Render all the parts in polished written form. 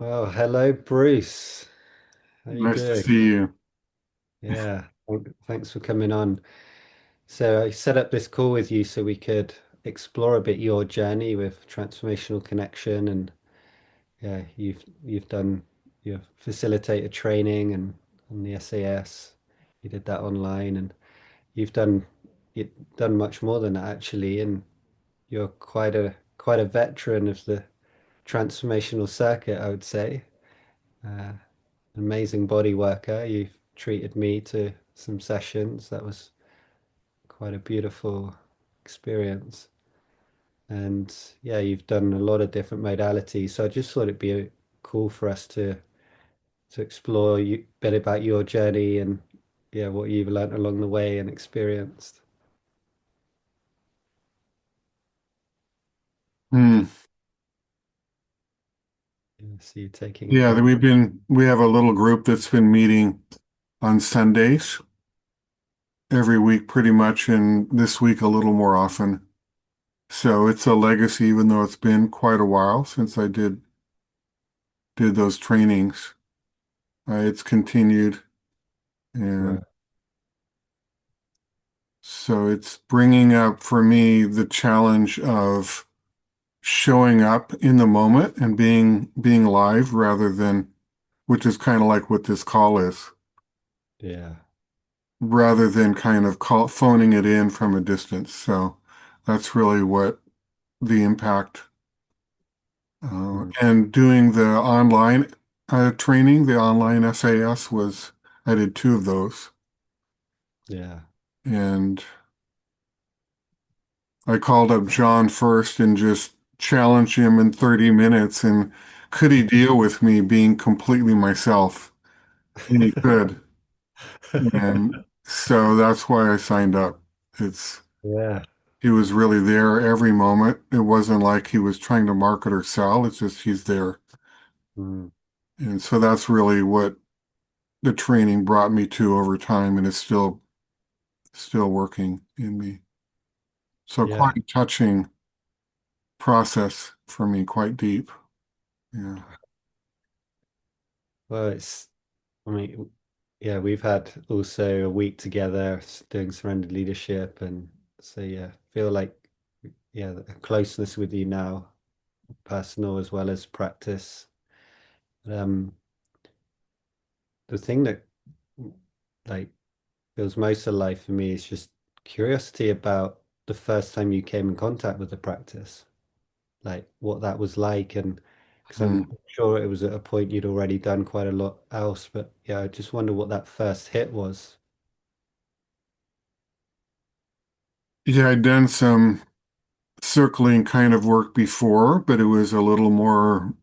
Well, hello, Bruce. How you Nice to doing? see you. Yeah, thanks for coming on. So I set up this call with you so we could explore a bit your journey with transformational connection, and yeah, you've done your facilitator training and on the SAS. You did that online, and you've you've done much more than that actually, and you're quite a veteran of the transformational circuit, I would say. Uh, Amazing body worker. You've treated me to some sessions. That was quite a beautiful experience. And yeah, you've done a lot of different modalities. So I just thought it'd be cool for us to explore a bit about your journey and yeah, what you've learned along the way and experienced. Hmm. Yeah, so you're taking it Yeah, from we have a little group that's been meeting on Sundays every week pretty much, and this week a little more often. So it's a legacy, even though it's been quite a while since I did those trainings. It's continued, and right. so it's bringing up for me the challenge of showing up in the moment and being live rather than, which is kind of like what this call is. Yeah. Rather than kind of phoning it in from a distance. So that's really what the impact. Mm. And doing the online training, the online SAS was, I did two of those. Yeah. And I called up John first and just challenged him in 30 minutes. And could he deal with me being completely myself? And he could. And so that's why I signed up. It's Yeah. He was really there every moment. It wasn't like he was trying to market or sell. It's just he's there. Mm. And so that's really what the training brought me to over time, and it's still working in me. So Yeah. quite a touching process for me, quite deep. Yeah. Well, I mean, yeah, we've had also a week together doing surrendered leadership, and so yeah, feel like yeah, a closeness with you now, personal as well as practice. Um, the thing that like feels most alive for me is just curiosity about the first time you came in contact with the practice, like what that was like, and because Hmm. I'm sure it was at a point you'd already done quite a lot else, but yeah, I just wonder what that first hit was. Yeah, I'd done some circling kind of work before, but it was a little more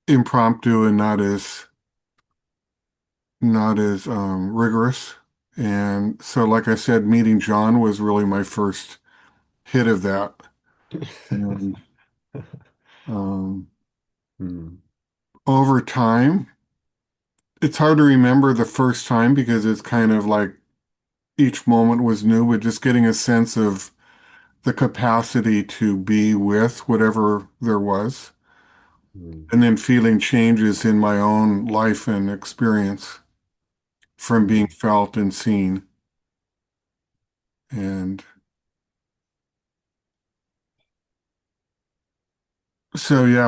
impromptu and not as rigorous. And so, like I said, meeting John was really my first hit of that. And um, Hmm. over time, it's hard to remember the first time because it's kind of like each moment was new, but just getting a sense of the capacity to be with whatever there was, Hmm. and then feeling changes in my own life and experience from being Hmm. felt and seen. And so, yeah,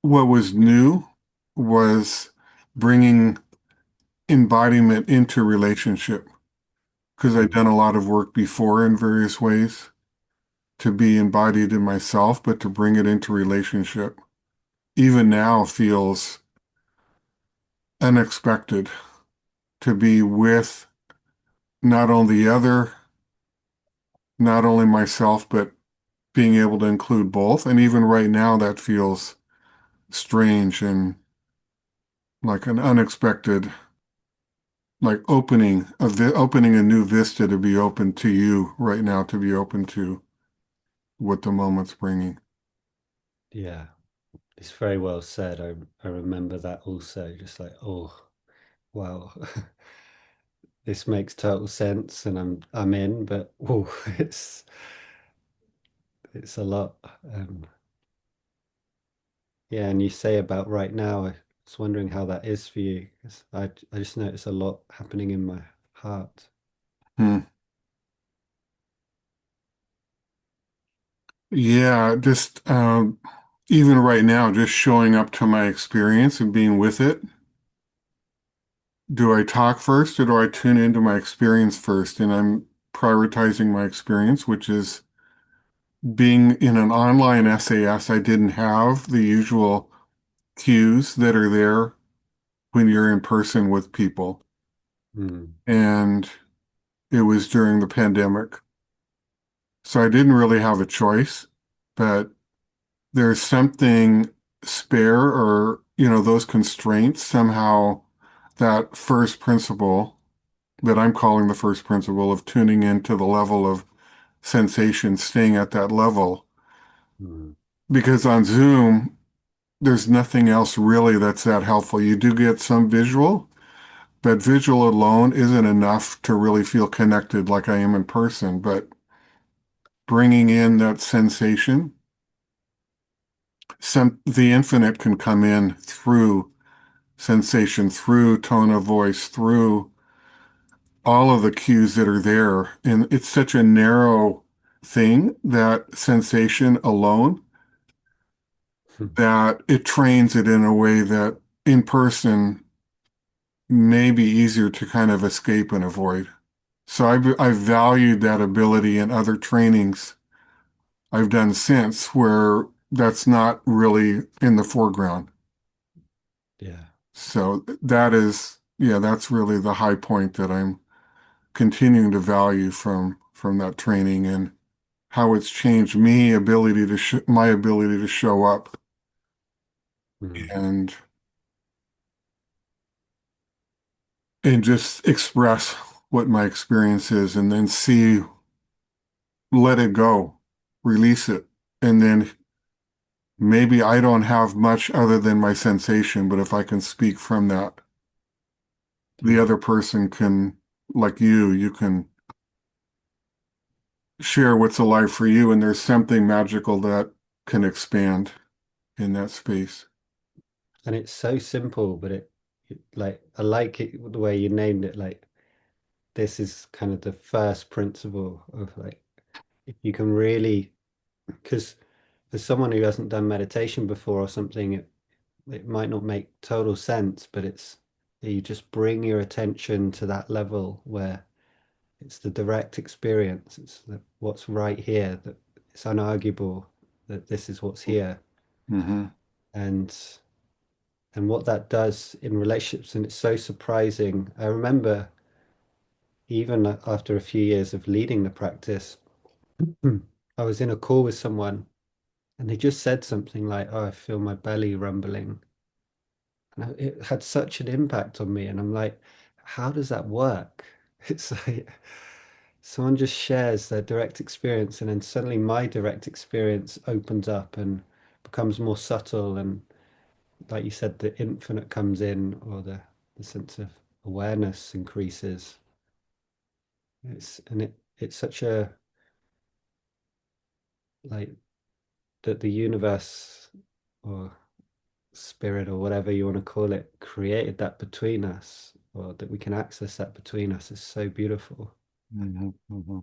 what was new was bringing embodiment into relationship because I'd Hmm. done a lot of work before in various ways to be embodied in myself, but to bring it into relationship, even now feels unexpected to be with not only the other, not only myself, but being able to include both. And even right now, that feels strange and like an unexpected, like opening a new vista to be open to you right now, to be open to what the moment's bringing. Yeah, it's very well said. I remember that also, just like, oh, wow, this makes total sense, and I'm in, but oh, it's a lot. Um, Yeah, and you say about right now, I was wondering how that is for you, 'cause I just notice a lot happening in my heart. Hmm. Yeah, just even right now, just showing up to my experience and being with it. Do I talk first or do I tune into my experience first? And I'm prioritizing my experience, which is being in an online SAS. I didn't have the usual cues that are there when you're in person with people. Mm, And it was during the pandemic. So I didn't really have a choice, but there's something spare or, those constraints somehow that first principle that I'm calling the first principle of tuning into the level of sensation, staying at that level. mm, Because on Zoom, there's nothing else really that's that helpful. You do get some visual, but visual alone isn't enough to really feel connected like I am in person. But bringing in that sensation, the infinite can come in through sensation, through tone of voice, through all of the cues that are there. And it's such a narrow thing, that sensation alone, that it trains it in a way that in person may be easier to kind of escape and avoid. So I've valued that ability in other trainings I've done since where that's not really in the foreground. yeah. So that is, yeah, that's really the high point that I'm continuing to value from that training and how it's changed my ability to show up Mm, and just express what my experience is and then let it go, release it. And then maybe I don't have much other than my sensation, but if I can speak from that, the yeah. other person can, like you can share what's alive for you, and there's something magical that can expand in that space. And it's so simple, but like I like it the way you named it. Like this is kind of the first principle of like if you can really, because for someone who hasn't done meditation before or something, it might not make total sense, but it's you just bring your attention to that level where it's the direct experience. It's what's right here, that it's unarguable that this is what's here. Hmm. And what that does in relationships, and it's so surprising. I remember even after a few years of leading the practice, I was in a call with someone and they just said something like, "Oh, I feel my belly rumbling." And it had such an impact on me. And I'm like, how does that work? It's like someone just shares their direct experience, and then suddenly my direct experience opens up and becomes more subtle. And like you said, the infinite comes in, or the sense of awareness increases. It's such a like that the universe or spirit or whatever you want to call it created that between us, or that we can access that between us, is so beautiful. Hmm. Hmm.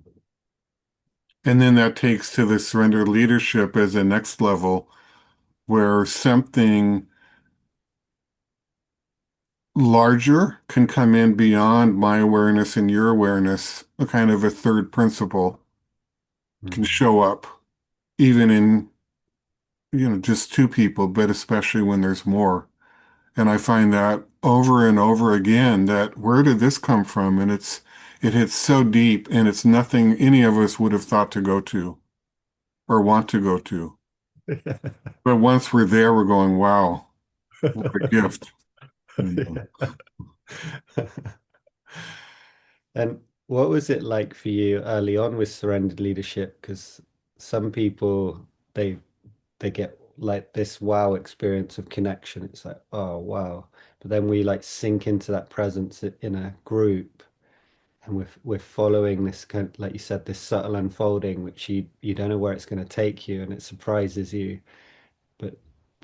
And then that takes to the surrender leadership as a next level where something larger can come in beyond my awareness and your awareness, a kind of a third principle can Mm. show up even in, just two people, but especially when there's more. And I find that over and over again that where did this come from? And it hits so deep and it's nothing any of us would have thought to go to or want to go to. But once we're there, we're going, wow, what a gift. And what was it like for you early on with surrendered leadership? Because some people they they get like this wow experience of connection. It's like, oh wow. But then we like sink into that presence in a group, and we're following this kind of, like you said, this subtle unfolding, which you don't know where it's going to take you, and it surprises you. But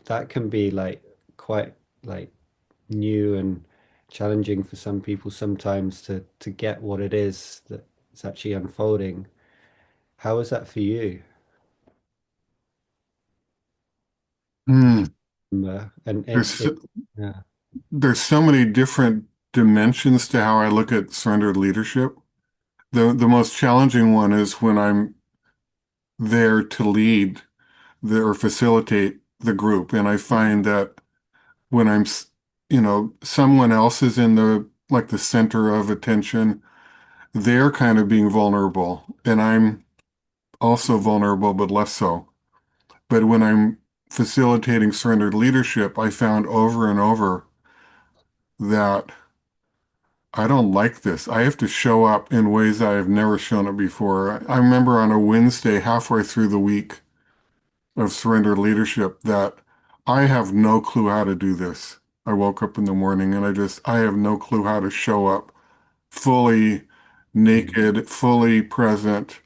that can be like quite like new and challenging for some people sometimes to get what it is that it's actually unfolding. How was that for you? Hmm. And There's it, yeah. there's so many different dimensions to how I look at surrendered leadership. The most challenging one is when I'm there to lead or facilitate the group, and I find that when someone else is in the like the center of attention, they're kind of being vulnerable, and I'm also vulnerable, but less so. But when I'm facilitating surrendered leadership, I found over and over that I don't like this. I have to show up in ways I have never shown up before. I remember on a Wednesday, halfway through the week of surrendered leadership, that I have no clue how to do this. I woke up in the morning and I have no clue how to show up fully Mm, naked, fully present,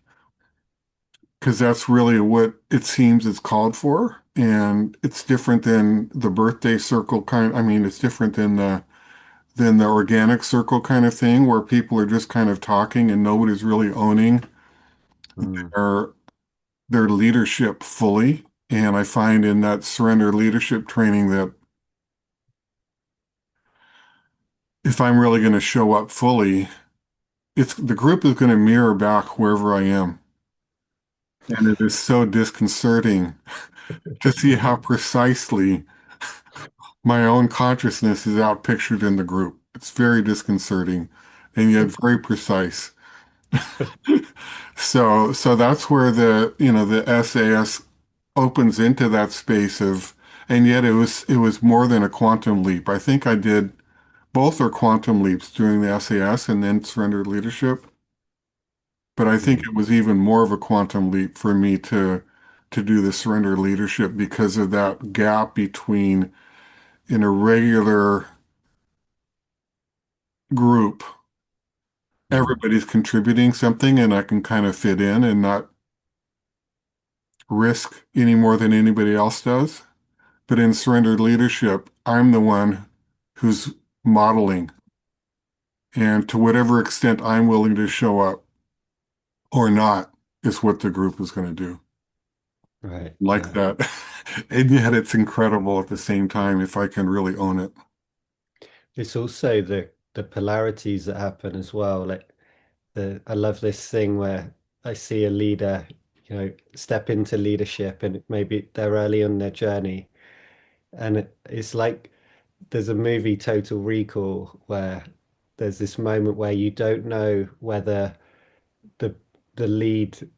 because that's really what it seems it's called for. And it's different than the birthday circle kind. I mean, it's different than the organic circle kind of thing where people are just kind of talking and nobody's really owning mm, their their leadership fully. And I find in that surrender leadership training that if I'm really going to show up fully, it's the group is going to mirror back wherever I am. And it is so disconcerting to see how precisely my own consciousness is outpictured in the group. It's very disconcerting and yet very precise. So that's where the SAS opens into that space of, and yet it was more than a quantum leap. I think I did both are quantum leaps during the SAS and then surrendered leadership. But I think mm, it was even more of a quantum leap for me to do the surrender leadership because of that gap between in a regular group, mm. everybody's contributing something and I can kind of fit in and not risk any more than anybody else does. But in surrendered leadership, I'm the one who's modeling. And to whatever extent I'm willing to show up or not is what the group is going to do. Right. Like Yeah. that. And yet it's incredible at the same time if I can really own it. It's also the polarities that happen as well. Like the I love this thing where I see a leader, step into leadership and maybe they're early on their journey. And it's like there's a movie Total Recall where there's this moment where you don't know whether the the lead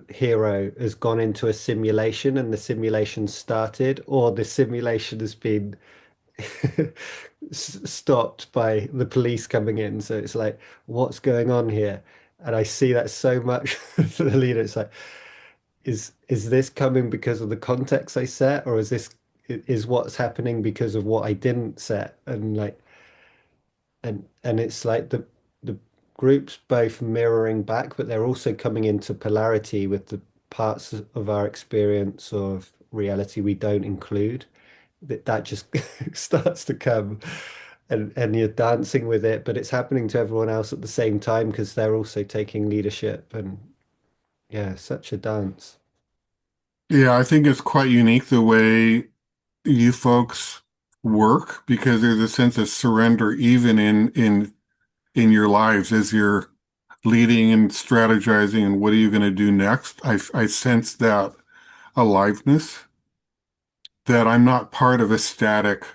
hero has gone into a simulation and the simulation started, or the simulation has been stopped by the police coming in. So it's like, what's going on here? And I see that so much for the leader. It's like, is this coming because of the context I set, or is what's happening because of what I didn't set? And like, and it's like the groups both mirroring back, but they're also coming into polarity with the parts of our experience of reality we don't include. That just starts to come, and you're dancing with it, but it's happening to everyone else at the same time because they're also taking leadership, and yeah, such a dance. Yeah, I think it's quite unique the way you folks work because there's a sense of surrender even in your lives as you're leading and strategizing and what are you going to do next. I sense that aliveness that I'm not part of a static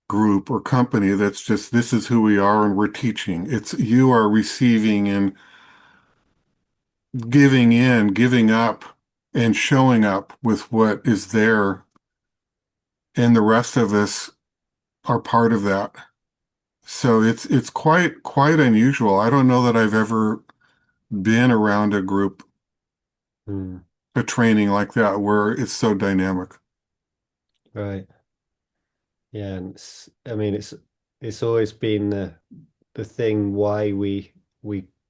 group or company that's just this is who we are and we're teaching. It's you are receiving and giving in, giving up and showing up with what is there and the rest of us are part of that. So it's quite unusual. I don't know that I've ever been around a group, Mm, a training like that where it's so dynamic. right. Yeah, and I mean, it's always been the thing why we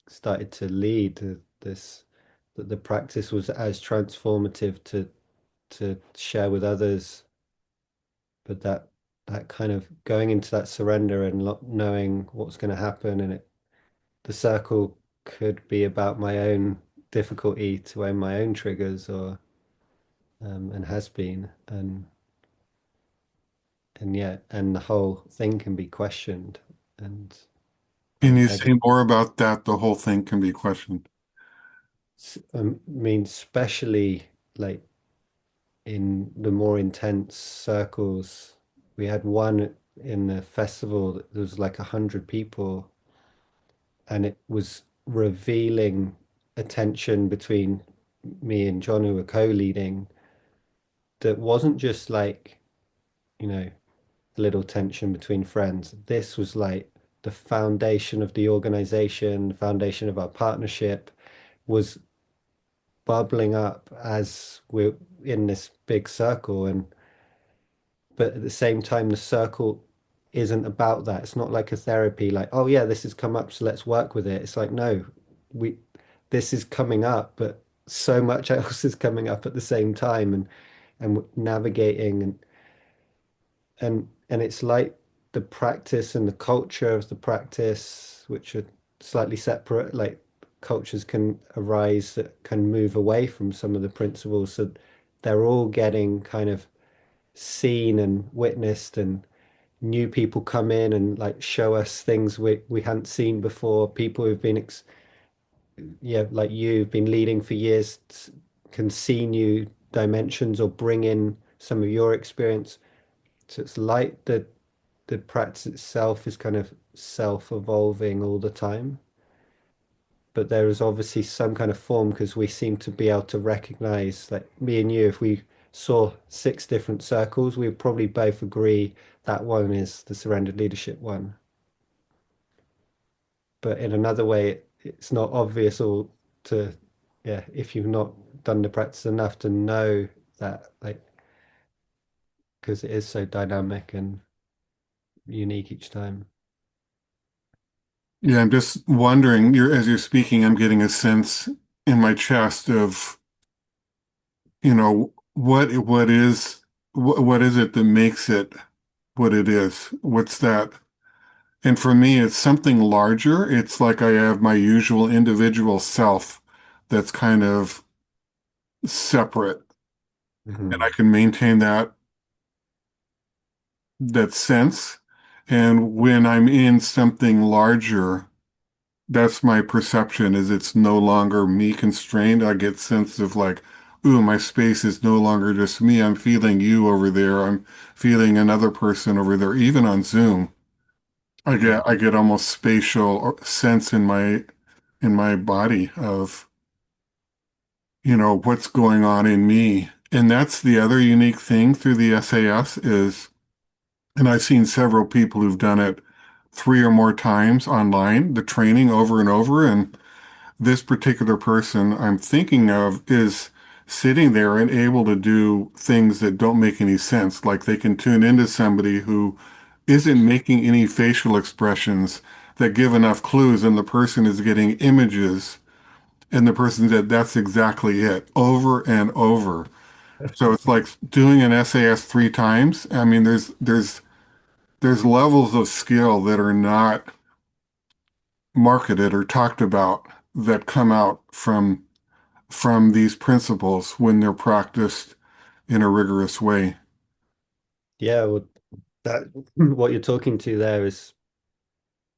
started to lead this, that the practice was as transformative to share with others. But that kind of going into that surrender and not knowing what's going to happen, and the circle could be about my own difficulty to own my own triggers, or and has been, and yeah, and the whole thing can be questioned, and Can you I say more about that? The whole thing can be questioned. I mean, especially like in the more intense circles. We had one in the festival that there was like 100 people, and it was revealing a tension between me and John, who were co-leading, that wasn't just like, you know, a little tension between friends. This was like the foundation of the organization, the foundation of our partnership was bubbling up as we're in this big circle. And but at the same time, the circle isn't about that. It's not like a therapy, like, oh yeah, this has come up, so let's work with it. It's like, no, we this is coming up, but so much else is coming up at the same time, and navigating, and it's like the practice and the culture of the practice, which are slightly separate, like cultures can arise that can move away from some of the principles. So they're all getting kind of seen and witnessed, and new people come in and like show us things we hadn't seen before. People who've been yeah, like you've been leading for years can see new dimensions or bring in some of your experience. So it's like the practice itself is kind of self-evolving all the time. But there is obviously some kind of form, because we seem to be able to recognize, like me and you, if we saw 6 different circles, we'd probably both agree that one is the surrendered leadership one. But in another way, it's not obvious, or to, yeah, if you've not done the practice enough to know that, like, because it is so dynamic and unique each time. Yeah, I'm just wondering, as you're speaking, I'm getting a sense in my chest of, what is it that makes it what it is? What's that? And for me, it's something larger. It's like I have my usual individual self that's kind of separate, and I Mhm. can maintain that sense. And when I'm in something larger, that's my perception is it's no longer me constrained. I get sense of like, ooh, my space is no longer just me. I'm feeling you over there. I'm feeling another person over there. Even on Zoom, Mhm. I get almost spatial sense in my body of, what's going on in me. And that's the other unique thing through the SAS is, and I've seen several people who've done it 3 or more times online, the training over and over. And this particular person I'm thinking of is sitting there and able to do things that don't make any sense. Like they can tune into somebody who isn't making any facial expressions that give enough clues, and the person is getting images, and the person said that's exactly it over and over. So it's like doing an SAS 3 times. I mean, there's levels of skill that are not marketed or talked about that come out from these principles when they're practiced in a rigorous way. Yeah, well, that what you're talking to there is,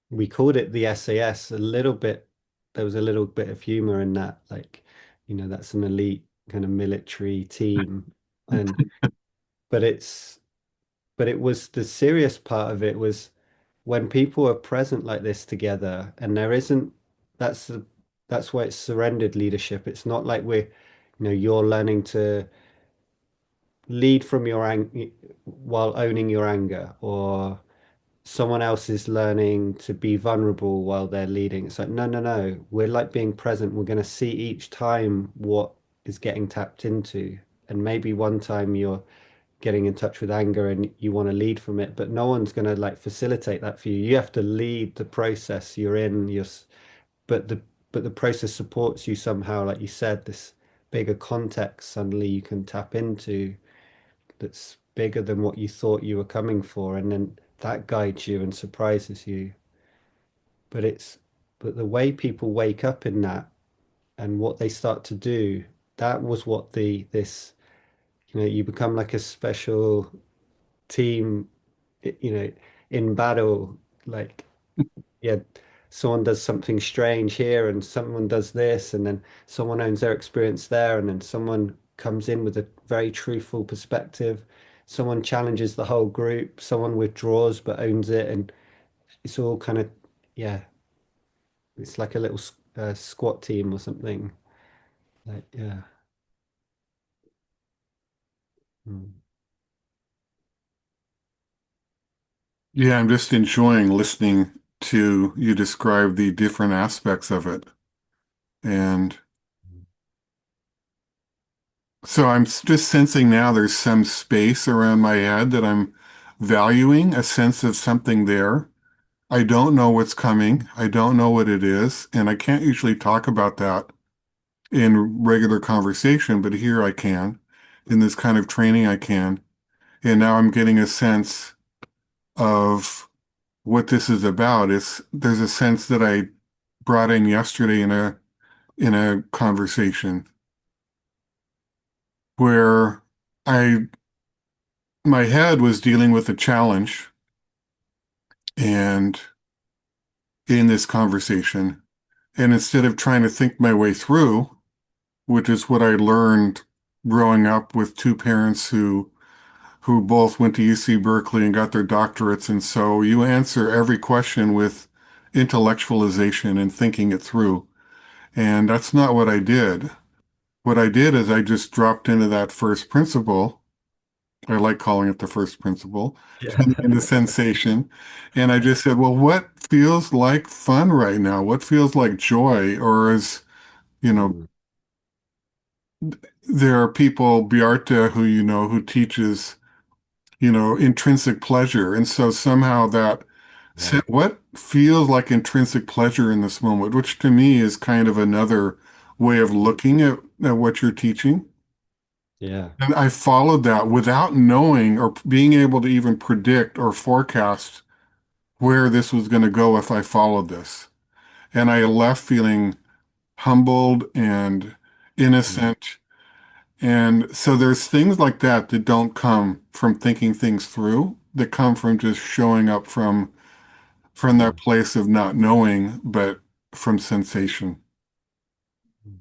we called it the SAS a little bit. There was a little bit of humor in that, like, that's an elite kind of military team, and but but it was the serious part of it was when people are present like this together, and there isn't. That's the that's why it's surrendered leadership. It's not like you're learning to lead from your ang while owning your anger, or someone else is learning to be vulnerable while they're leading. It's like, no, no, no. We're like being present. We're going to see each time what is getting tapped into. And maybe one time you're getting in touch with anger and you want to lead from it, but no one's going to like facilitate that for you. You have to lead the process you're in. But the process supports you somehow, like you said, this bigger context suddenly you can tap into that's bigger than what you thought you were coming for, and then that guides you and surprises you. But it's but the way people wake up in that and what they start to do, that was what the this, you become like a special team, you know, in battle, like, yeah, someone does something strange here and someone does this, and then someone owns their experience there, and then someone comes in with a very truthful perspective. Someone challenges the whole group, someone withdraws but owns it, and it's all kind of, yeah, it's like a little squat team or something. Like, yeah. Mm. Yeah, I'm just enjoying listening to you describe the different aspects of it. And so just sensing now there's some space around my head that I'm valuing, a sense of something there. I don't know what's coming. I don't know what it is. And I can't usually talk about that in regular conversation, but here I can. In this kind of training, I can. And now I'm getting a sense of what this is about. There's a sense that I brought in yesterday in a conversation where I my head was dealing with a challenge and in this conversation, and instead of trying to think my way through, which is what I learned growing up with two parents who both went to UC Berkeley and got their doctorates, and so you answer every question with intellectualization and thinking it through. And that's not what I did. What I did is I just dropped into that first principle. I like calling it the first principle, Yeah. in the sensation. And I just said, well, what feels like fun right now? What feels like joy? Or as, you know, Mm. there are people, Bjarta, who who teaches, intrinsic pleasure. And so somehow Yeah. what feels like intrinsic pleasure in this moment, which to me is kind of another way of looking at what you're teaching. Yeah. And I followed that without knowing or being able to even predict or forecast where this was going to go if I followed this. And I left feeling humbled and Mm. innocent. And so there's things like that that don't come from thinking things through, that come from just showing up from that Mm. place of not knowing, but from sensation. Mm.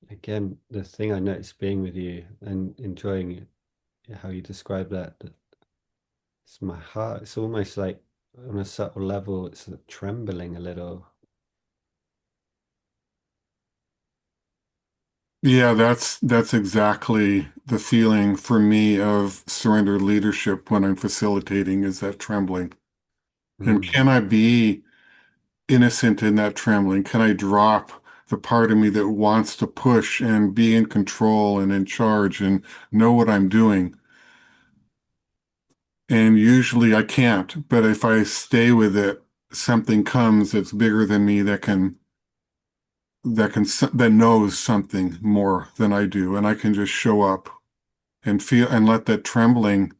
Again, the thing I noticed being with you and enjoying it, how you describe that it's my heart. It's almost like on a subtle level, it's trembling a little. Yeah, that's exactly the feeling for me of surrendered leadership when I'm facilitating is that trembling. And Mm. can I be innocent in that trembling? Can I drop the part of me that wants to push and be in control and in charge and know what I'm doing? And usually I can't, but if I stay with it, something comes that's bigger than me that knows something more than I do, and I can just show up and feel and let that trembling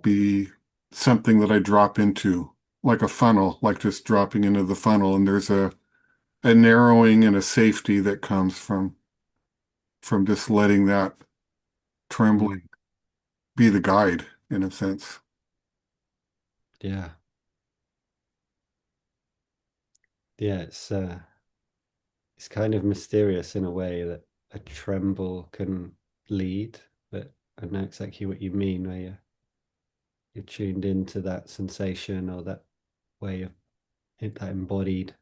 be something that I drop into, like a funnel, like just dropping into the funnel. And there's a narrowing and a safety that comes from just letting that trembling Mm. be the guide in a sense. Yeah. Yeah, it's kind of mysterious in a way that a tremble can lead, but I know exactly what you mean, where you're tuned into that sensation or that way of it, that embodied,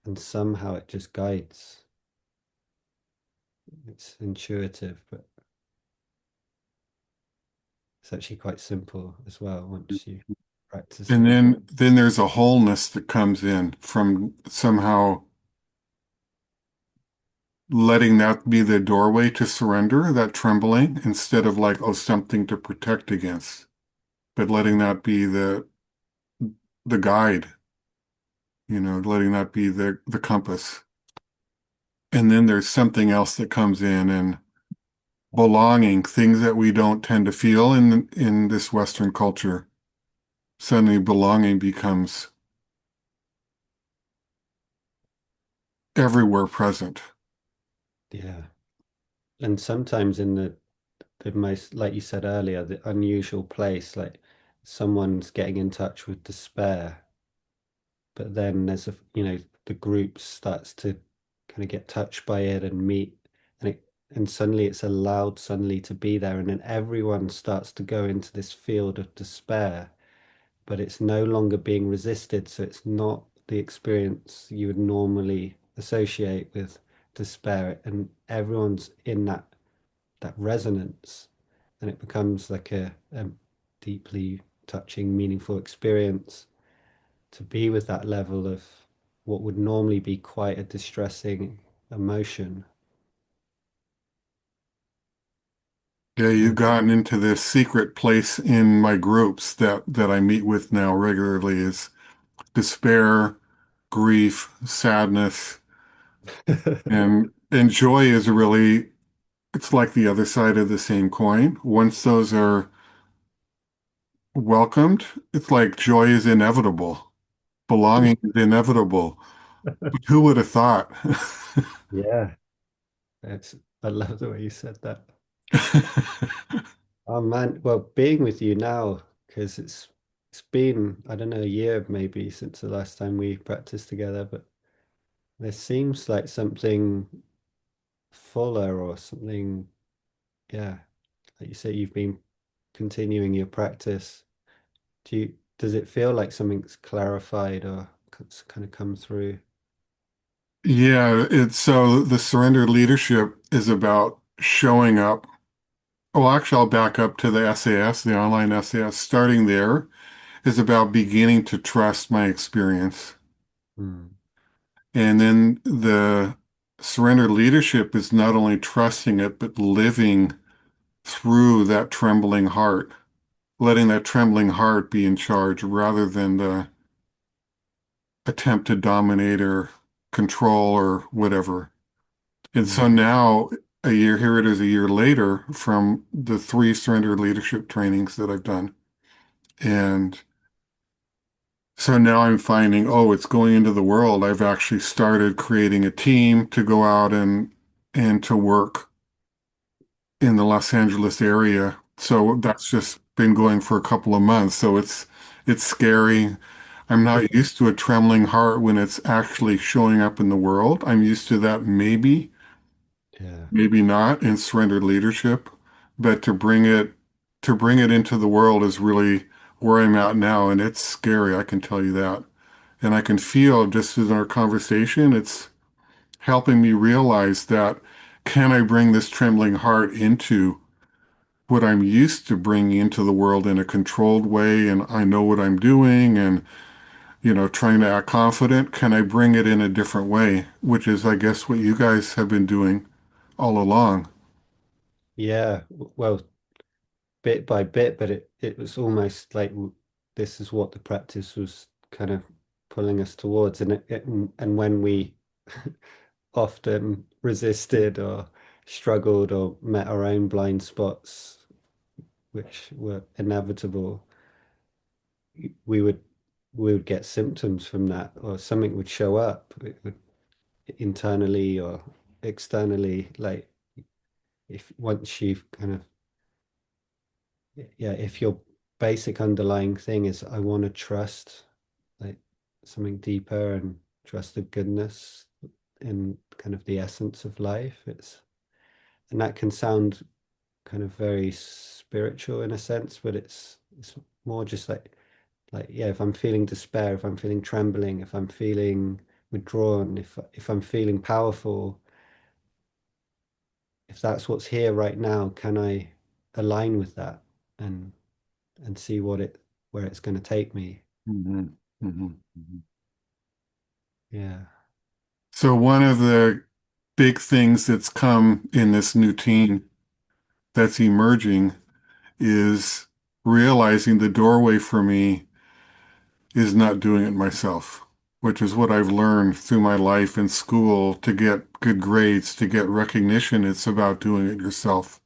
and somehow it just guides. It's intuitive, but it's actually quite simple as well once you practice And it. then there's a wholeness that comes in from somehow letting that be the doorway to surrender, that trembling, instead of like, oh, something to protect against, but letting that be the guide, letting that be the compass. And then there's something else that comes in and belonging, things that we don't tend to feel in this Western culture. Suddenly belonging becomes everywhere present. Yeah. And sometimes in the most, like you said earlier, the unusual place, like someone's getting in touch with despair, but then there's the group starts to kind of get touched by it and meet, and suddenly it's allowed suddenly to be there, and then everyone starts to go into this field of despair, but it's no longer being resisted, so it's not the experience you would normally associate with despair, and everyone's in that resonance, and it becomes like a deeply touching, meaningful experience to be with that level of what would normally be quite a distressing emotion. Yeah, you've And gotten into this secret place in my groups that I meet with now regularly is despair, grief, sadness, and joy is really it's like the other side of the same coin. Once those are welcomed, it's like joy is inevitable. Belonging is inevitable. But who would have thought? yeah, it's I love the way you said that. Oh man, well, being with you now, because it's been, I don't know, a year maybe since the last time we practiced together, but there seems like something fuller or something, yeah, like you say, you've been continuing your practice. Does it feel like something's clarified or kind of come through? Yeah, it's so the surrender leadership is about showing up. Well, actually, I'll back up to the SAS, the online SAS. Starting there is about beginning to trust my experience. Hmm. And then the surrender leadership is not only trusting it, but living through that trembling heart, letting that trembling heart be in charge rather than the attempt to dominate or control or whatever. And Hmm. so now, here it is a year later from the three surrender leadership trainings that I've done. And so now I'm finding, oh, it's going into the world. I've actually started creating a team to go out and to work in the Los Angeles area. So that's just been going for a couple of months. So it's scary. I'm not used to a trembling heart when it's actually showing up in the world. I'm used to that maybe, Yeah. maybe not in surrendered leadership, but to bring it into the world is really where I'm at now, and it's scary, I can tell you that. And I can feel just in our conversation, it's helping me realize that can I bring this trembling heart into what I'm used to bringing into the world in a controlled way, and I know what I'm doing, and trying to act confident. Can I bring it in a different way, which is, I guess, what you guys have been doing all along. Yeah. Well, bit by bit, but it was almost like this is what the practice was kind of pulling us towards, and and when we often resisted or struggled or met our own blind spots, which were inevitable, we would we would get symptoms from that, or something would show up. It would internally or externally, like if once you've kind of, yeah, if your basic underlying thing is I want to trust like something deeper and trust the goodness in kind of the essence of life, and that can sound kind of very spiritual in a sense, but it's more just like yeah, if I'm feeling despair, if I'm feeling trembling, if I'm feeling withdrawn, if I'm feeling powerful, if that's what's here right now, can I align with that and see where it's going to take me? Mhm, mhm, mhm. Yeah. So one of the big things that's come in this new team that's emerging is realizing the doorway for me is not doing it myself. which is what I've learned through my life in school to get good grades, to get recognition. It's about doing it yourself.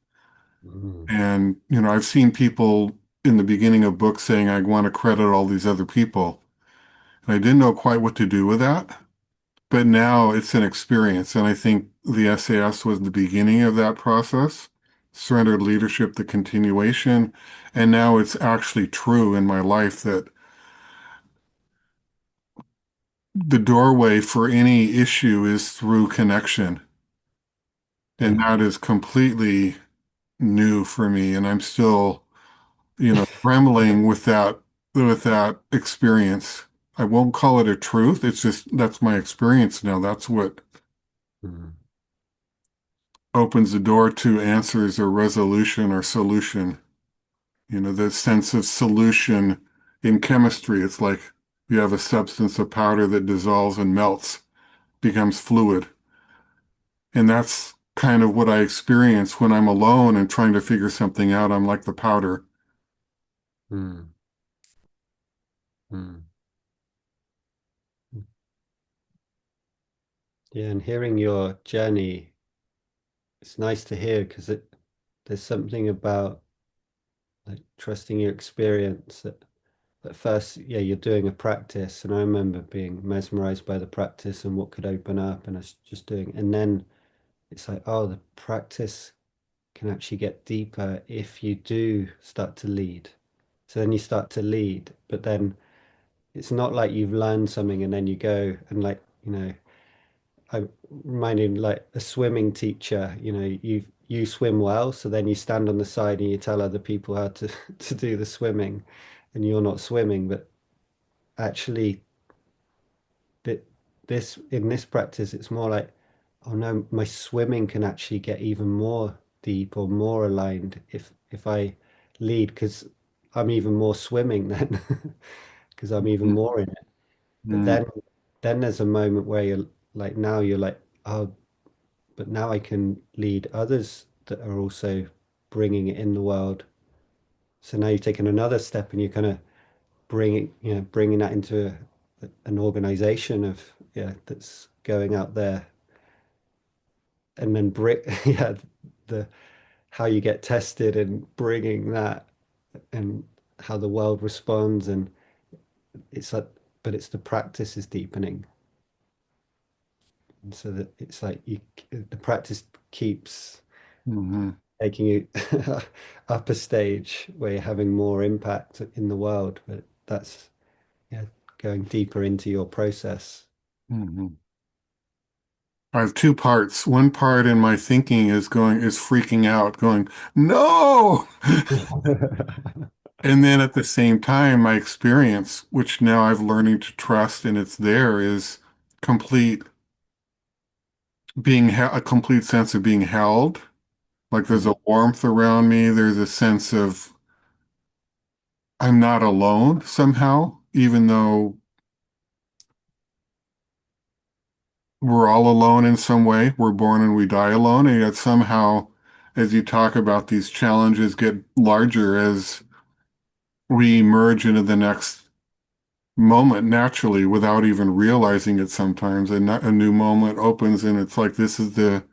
Mm, And, I've seen people in the beginning of books saying, I want to credit all these other people. And I didn't know quite what to do with that. But now it's an experience. And I think the SAS was the beginning of that process. Surrendered leadership, the continuation. And now it's actually true in my life that the doorway for any issue is through connection. And yeah. that is completely new for me. And I'm still, trembling with that experience. I won't call it a truth. It's just that's my experience now. That's what Mm, opens the door to answers or resolution or solution. The sense of solution in chemistry. It's like you have a substance, a powder that dissolves and melts, becomes fluid. And that's kind of what I experience when I'm alone and trying to figure something out. I'm like the powder. mm, mm. Yeah, and hearing your journey, it's nice to hear because there's something about like trusting your experience that at first, yeah, you're doing a practice, and I remember being mesmerized by the practice and what could open up, and I was just doing, and then it's like, oh, the practice can actually get deeper if you do start to lead. So then you start to lead, but then it's not like you've learned something and then you go and like, I reminded like a swimming teacher, you swim well, so then you stand on the side and you tell other people how to to do the swimming, and you're not swimming, but actually that this in this practice it's more like, oh no, my swimming can actually get even more deep or more aligned if I lead because I'm even more swimming then because I'm even more in it. But Mm-hmm. then there's a moment where you're like now you're like, oh, but now I can lead others that are also bringing it in the world. So now you've taken another step and you're kind of bringing that into an organization of, yeah, that's going out there and then bring, yeah, the, how you get tested and bringing that and how the world responds. And it's like, but it's the practice is deepening. And so that it's like the practice keeps Mm-hmm. taking you up a stage where you're having more impact in the world. But that's, yeah, going deeper into your process. Mm-hmm. I have two parts. One part in my thinking is freaking out, going, no! And then at the same time, my experience, which now I've learning to trust and it's there, is complete a complete sense of being held. Like there's Mm, a warmth around me. There's a sense of I'm not alone somehow, even though we're all alone in some way. We're born and we die alone. And yet somehow, as you talk about these challenges get larger as we emerge into the next moment naturally without even realizing it sometimes. And a new moment opens and it's like this is the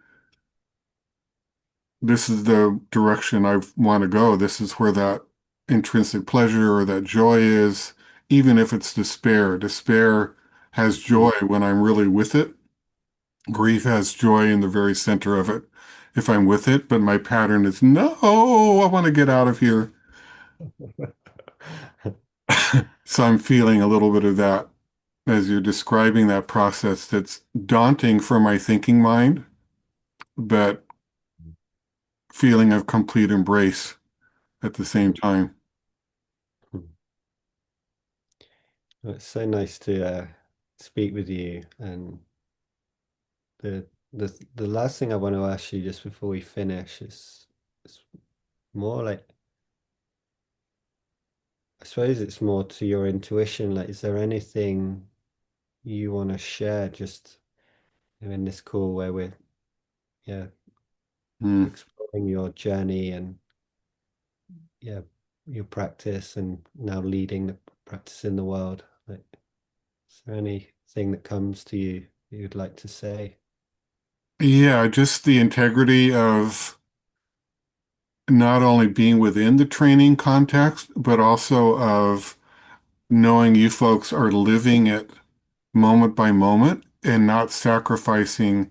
direction I want to go. This is where that intrinsic pleasure or that joy is, even if it's despair. Despair has mm. joy when I'm really with it. Grief has joy in the very center of it if I'm with it, but my pattern is no, I want to get out of here. So I'm feeling a little bit of that as you're describing that process that's daunting for my thinking mind, but feeling of complete embrace at the same time. Well, it's so nice to speak with you. And the last thing I want to ask you just before we finish is more like, I suppose it's more to your intuition. Like, is there anything you want to share just in this call where we're, yeah, Mm, exploring your journey and, yeah, your practice and now leading the practice in the world? Like, is there anything thing that comes to you you'd like to say? Yeah, just the integrity of not only being within the training context, but also of knowing you folks are living it moment by moment and not sacrificing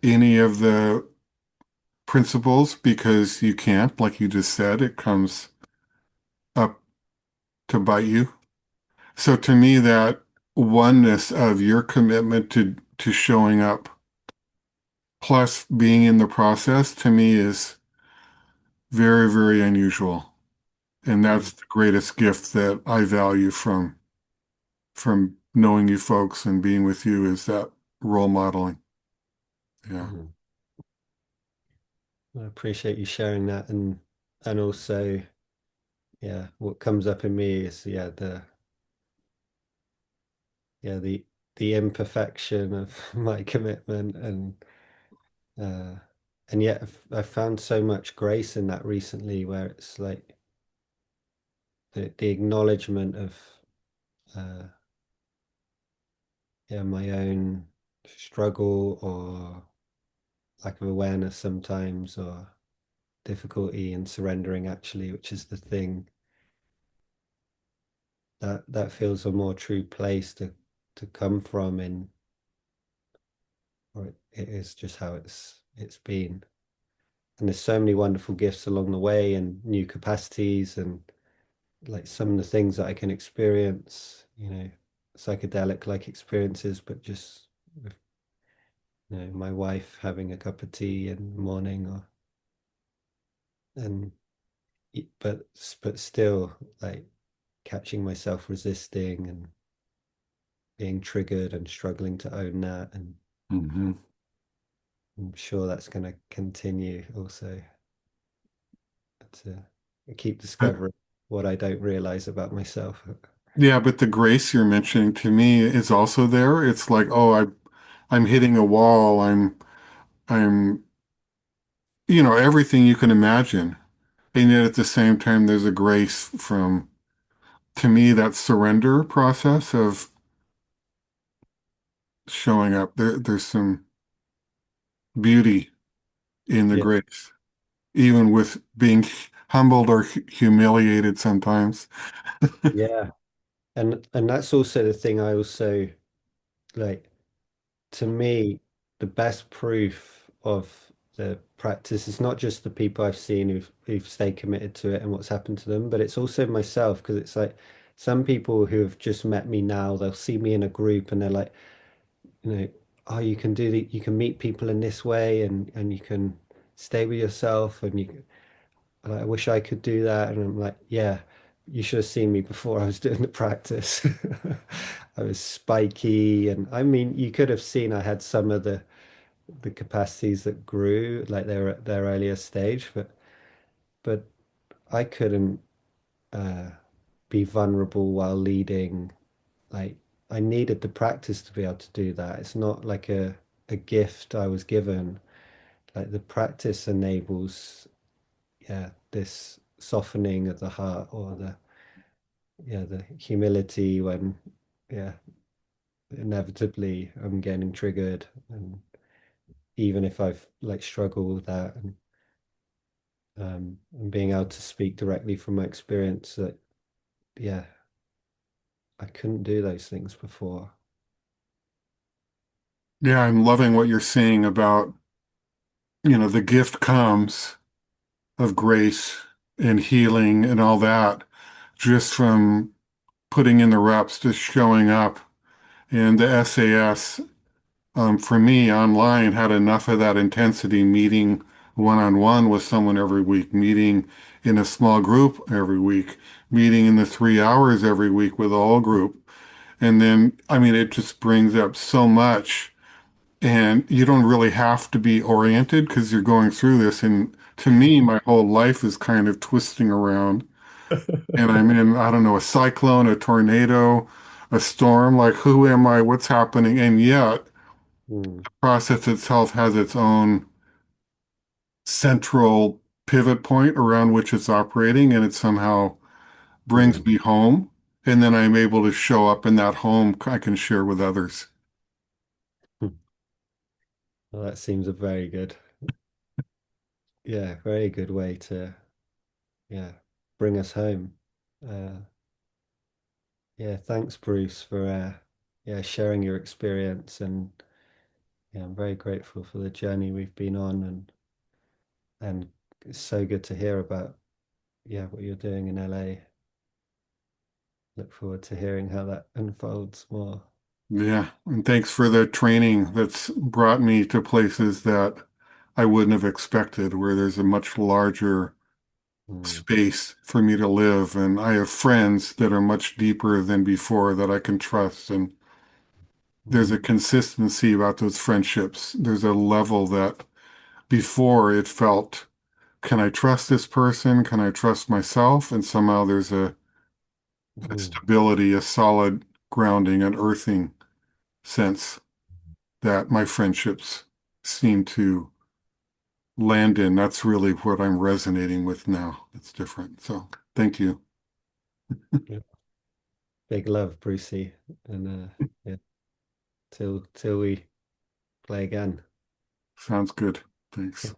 any of the principles because you can't, like you just said, it comes up to bite you. So to me, that oneness of your commitment to showing up plus being in the process to me is very, very unusual. And Mm, that's the greatest gift that I value from knowing you folks and being with you is that role modeling. Yeah. mm. I appreciate you sharing that, and also, yeah, what comes up in me is the imperfection of my commitment, uh and yet I've found so much grace in that recently, where it's like the acknowledgement of uh yeah, my own struggle or lack of awareness sometimes, or difficulty in surrendering actually, which is the thing that feels a more true place to come from in, or it is just how it's been. And there's so many wonderful gifts along the way and new capacities and like some of the things that I can experience, psychedelic like experiences, but just with, my wife having a cup of tea in the morning, or and but still like catching myself resisting and being triggered and struggling to own that. And Hmm. I'm sure that's going to continue also to keep discovering what I don't realize about myself. Yeah, but the grace you're mentioning to me is also there. It's like, oh, I'm hitting a wall. I'm, everything you can imagine. And yet at the same time, there's a grace from, to me, that surrender process of showing up. There's some beauty in the Yeah, grace, even with being humbled or humiliated sometimes. yeah. And that's also the thing I also like. To me, the best proof of the practice is not just the people I've seen who've stayed committed to it and what's happened to them, but it's also myself, because it's like some people who have just met me now, they'll see me in a group and they're like, you know, oh, you can meet people in this way, and you can stay with yourself, and like, I wish I could do that. And I'm like, yeah, you should have seen me before I was doing the practice. I was spiky, and I mean, you could have seen I had some of the capacities that grew, like they were at their earlier stage, but I couldn't uh, be vulnerable while leading. Like I needed the practice to be able to do that. It's not like a gift I was given. Like the practice enables, yeah, this softening of the heart, or the humility when, yeah, inevitably I'm getting triggered, and even if I've like struggled with that, and being able to speak directly from my experience that, yeah, I couldn't do those things before. Yeah, I'm loving what you're saying about, the gift comes of grace and healing and all that just from putting in the reps, just showing up. And the SAS, for me, online had enough of that intensity, meeting one-on-one with someone every week, meeting in a small group every week, meeting in the 3 hours every week with a whole group. And then, I mean, it just brings up so much. And you don't really have to be oriented because you're going through this. And to me, my whole life is kind of twisting around. And I'm in, I don't know, a cyclone, a tornado, a storm. Like, who am I? What's happening? And yet, Hmm. the process itself has its own central pivot point around which it's operating, and it somehow brings Hmm. me home. And then I'm able to show up in that home I can share with others. Well, that seems a very good, yeah, very good way to, yeah, bring us home. Uh, yeah, thanks, Bruce, for yeah, sharing your experience, and yeah, I'm very grateful for the journey we've been on, and it's so good to hear about, yeah, what you're doing in LA. Look forward to hearing how that unfolds more. Yeah, and thanks for the training that's brought me to places that I wouldn't have expected, where there's a much larger Mm, space for me to live. And I have friends that are much deeper than before that I can trust. And there's mm, a consistency about those friendships. There's a level that before it felt, can I trust this person? Can I trust myself? And somehow there's a mm, stability, a solid grounding, an earthing sense that my friendships seem to land in. That's really what I'm resonating with now. It's different. So thank you. yeah. Big love, Brucey, and yeah, till we play again. Sounds good. Thanks.